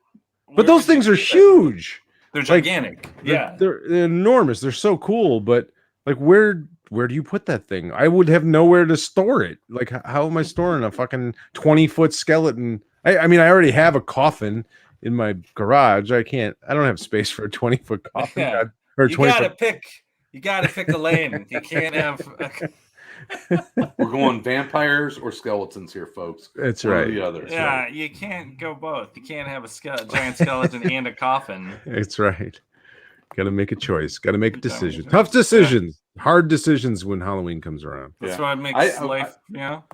But those things are huge. They're gigantic. They're enormous. They're so cool. But Like where do you put that thing? I would have nowhere to store it. Like how am I storing a fucking 20-foot skeleton? I mean, I already have a coffin in my garage. I don't have space for a 20-foot coffin. Yeah. Or You 20 gotta foot. pick a lane. You can't have We're going vampires or skeletons here, folks. That's One or right. the other. yeah, you can't go both. You can't have a giant skeleton and a coffin. That's right. Got to make a choice. Got to make a decision. Yeah. Tough decisions. Hard decisions when Halloween comes around. That's Yeah. what makes life, you know?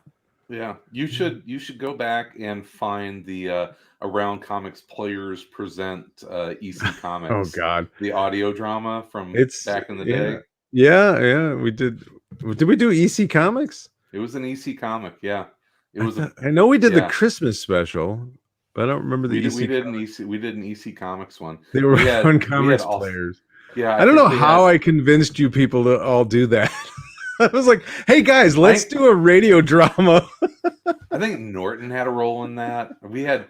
Yeah, you should go back and find the Around Comics Players Present EC Comics. Oh God, the audio drama from back in the day. Yeah, we did. Did we do EC Comics? It was an EC comic. Yeah, it was. I know we did the Christmas special, but I don't remember the EC. We did an EC Comics one. They were Around Comics Players. Yeah, I don't know how I convinced you people to all do that. I was like, "Hey guys, let's do a radio drama." I think Norton had a role in that. We had,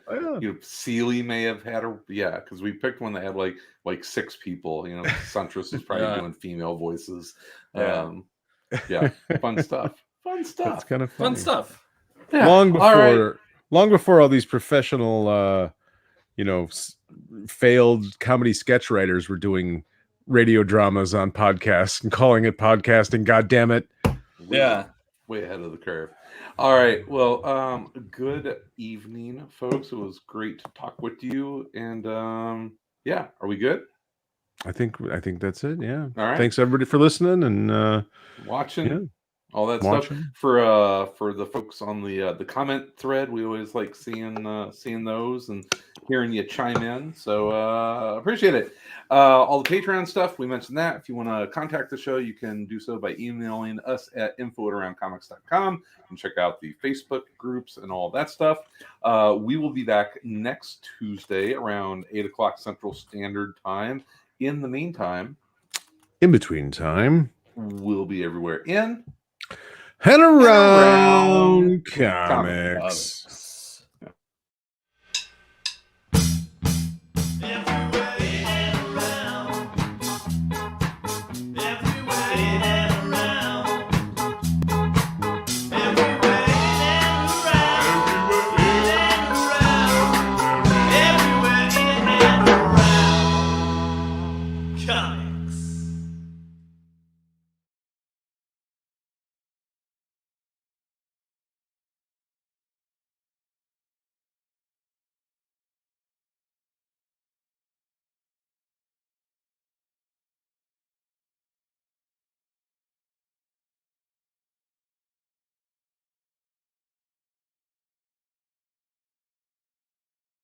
Seeley may have had because we picked one that had like 6 people. You know, Suntress was probably doing female voices. Yeah. Fun stuff. That's kind of funny. Fun stuff. Yeah. Long before all these professional, failed comedy sketch writers were doing radio dramas on podcasts and calling it podcasting. God damn it. Yeah. Way ahead of the curve. All right. Well, good evening, folks. It was great to talk with you. And are we good? I think that's it. Yeah. All right. Thanks everybody for listening and watching. Yeah. All that stuff for the folks on the comment thread. We always like seeing those and hearing you chime in. So appreciate it. All the Patreon stuff, we mentioned that. If you want to contact the show, you can do so by emailing us at info@aroundcomics.com. You can check out the Facebook groups and all that stuff. We will be back next Tuesday around 8:00 Central Standard Time. In the meantime, in between time, we'll be everywhere in and around comics.